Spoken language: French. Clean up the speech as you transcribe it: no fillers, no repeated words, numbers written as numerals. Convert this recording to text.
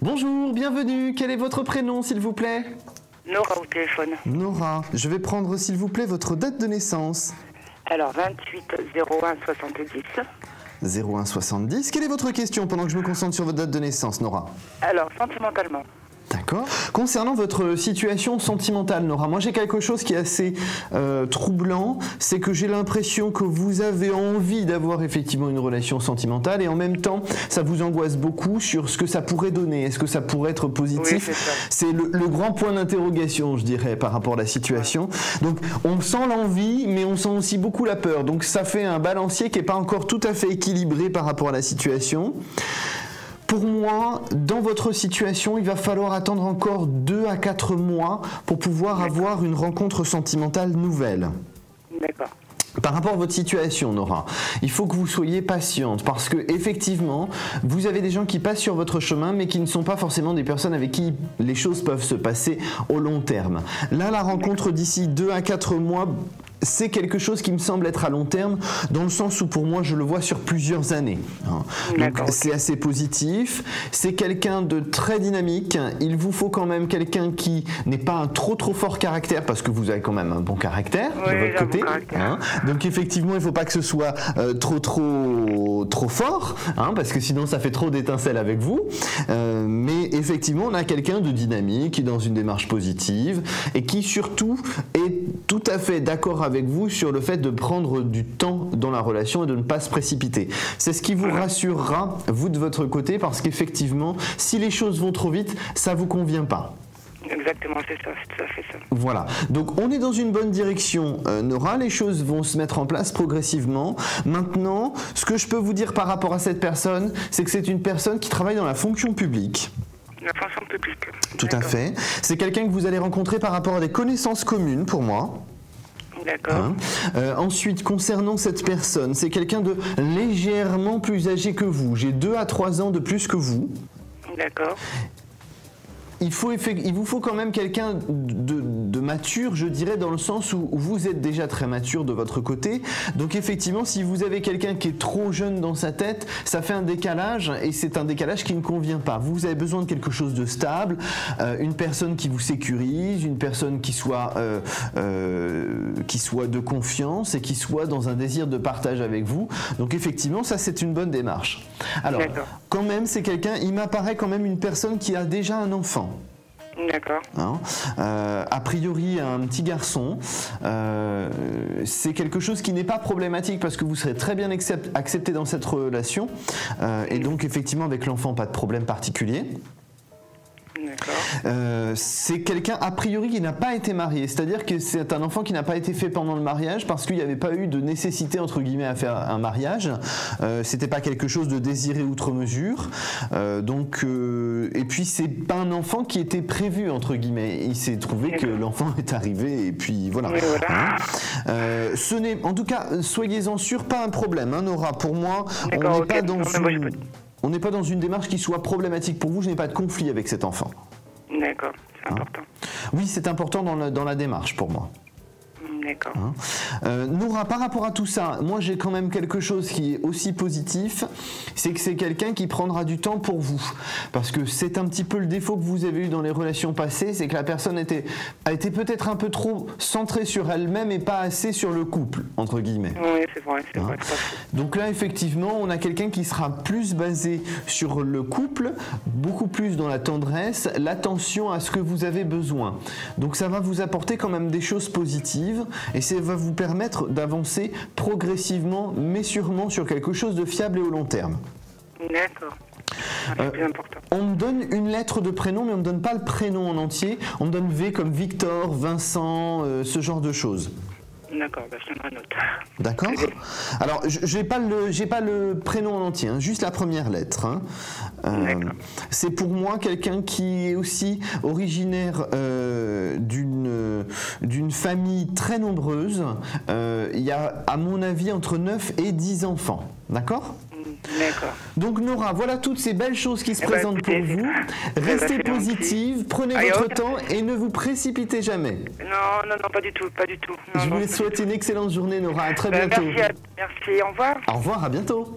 Bonjour, bienvenue. Quel est votre prénom, s'il vous plaît? Nora au téléphone. Nora, je vais prendre, s'il vous plaît, votre date de naissance. Alors, 28 01 70. 01 70. Quelle est votre question pendant que je me concentre sur votre date de naissance, Nora? Alors, sentimentalement. D'accord. Concernant votre situation sentimentale, Nora, moi j'ai quelque chose qui est assez troublant, c'est que j'ai l'impression que vous avez envie d'avoir effectivement une relation sentimentale et en même temps ça vous angoisse beaucoup sur ce que ça pourrait donner. Est-ce que ça pourrait être positif? Oui, c'est le grand point d'interrogation, je dirais, par rapport à la situation. Donc on sent l'envie, mais on sent aussi beaucoup la peur. Donc ça fait un balancier qui n'est pas encore tout à fait équilibré par rapport à la situation. Pour moi, dans votre situation, il va falloir attendre encore 2 à 4 mois pour pouvoir avoir une rencontre sentimentale nouvelle. D'accord. Par rapport à votre situation, Nora, il faut que vous soyez patiente parce que effectivement, vous avez des gens qui passent sur votre chemin mais qui ne sont pas forcément des personnes avec qui les choses peuvent se passer au long terme. Là, la rencontre d'ici 2 à 4 mois, c'est quelque chose qui me semble être à long terme, dans le sens où pour moi je le vois sur plusieurs années. Donc c'est assez positif, c'est quelqu'un de très dynamique, il vous faut quand même quelqu'un qui n'est pas un trop fort caractère, parce que vous avez quand même un bon caractère de votre côté. Donc effectivement il ne faut pas que ce soit trop fort, parce que sinon ça fait trop d'étincelles avec vous. Mais effectivement on a quelqu'un de dynamique, qui est dans une démarche positive, et qui surtout est tout à fait d'accord avec vous sur le fait de prendre du temps dans la relation et de ne pas se précipiter. C'est ce qui vous rassurera, vous de votre côté, parce qu'effectivement, si les choses vont trop vite, ça ne vous convient pas. Exactement, c'est ça, c'est tout à fait ça. Voilà, donc on est dans une bonne direction, Nora, les choses vont se mettre en place progressivement. Maintenant, ce que je peux vous dire par rapport à cette personne, c'est que c'est une personne qui travaille dans la fonction publique. La fonction publique. Tout à fait. C'est quelqu'un que vous allez rencontrer par rapport à des connaissances communes pour moi. D'accord. Ensuite, concernant cette personne, c'est quelqu'un de légèrement plus âgé que vous. J'ai 2 à 3 ans de plus que vous. D'accord. Il vous faut quand même quelqu'un de mature, je dirais, dans le sens où vous êtes déjà très mature de votre côté. Donc effectivement, si vous avez quelqu'un qui est trop jeune dans sa tête, ça fait un décalage et c'est un décalage qui ne convient pas. Vous avez besoin de quelque chose de stable, une personne qui vous sécurise, une personne qui soit de confiance et qui soit dans un désir de partage avec vous. Donc effectivement, ça c'est une bonne démarche. Alors, quand même, c'est quelqu'un, il m'apparaît quand même une personne qui a déjà un enfant. D'accord. A priori un petit garçon, c'est quelque chose qui n'est pas problématique parce que vous serez très bien accepté dans cette relation et donc effectivement avec l'enfant pas de problème particulier. C'est quelqu'un a priori qui n'a pas été marié, c'est-à-dire que c'est un enfant qui n'a pas été fait pendant le mariage parce qu'il n'y avait pas eu de nécessité entre guillemets à faire un mariage, c'était pas quelque chose de désiré outre mesure, et puis c'est pas un enfant qui était prévu entre guillemets, il s'est trouvé que l'enfant est arrivé et puis voilà. Ce n'est, en tout cas soyez-en sûr, pas un problème, Nora, pour moi on n'est pas dans une démarche qui soit problématique pour vous, je n'ai pas de conflit avec cet enfant. D'accord, c'est important. Oui, c'est important dans la démarche pour moi. D'accord. Nora, par rapport à tout ça, moi j'ai quand même quelque chose qui est aussi positif, c'est que c'est quelqu'un qui prendra du temps pour vous. Parce que c'est un petit peu le défaut que vous avez eu dans les relations passées, c'est que la personne a été peut-être un peu trop centrée sur elle-même et pas assez sur le couple, entre guillemets. Oui, c'est vrai, c'est vrai. Donc là, effectivement, on a quelqu'un qui sera plus basé sur le couple, beaucoup plus dans la tendresse, l'attention à ce que vous avez besoin. Donc ça va vous apporter quand même des choses positives. Et ça va vous permettre d'avancer progressivement, mais sûrement sur quelque chose de fiable et au long terme. D'accord. C'est plus important. On me donne une lettre de prénom, mais on ne me donne pas le prénom en entier. On me donne V comme Victor, Vincent, ce genre de choses. D'accord, je prendrai note. D'accord. Alors, j'ai pas le prénom en entier, juste la première lettre. C'est pour moi quelqu'un qui est aussi originaire d'une famille très nombreuse. Il y a, à mon avis, entre 9 et 10 enfants. D'accord ? D'accord. Donc Nora, voilà toutes ces belles choses qui se présentent pour vous. Restez positive, prenez votre temps et ne vous précipitez jamais. Non, pas du tout, pas du tout. Je vous souhaite une excellente journée, Nora. À très bientôt. Merci, au revoir. Au revoir, à bientôt.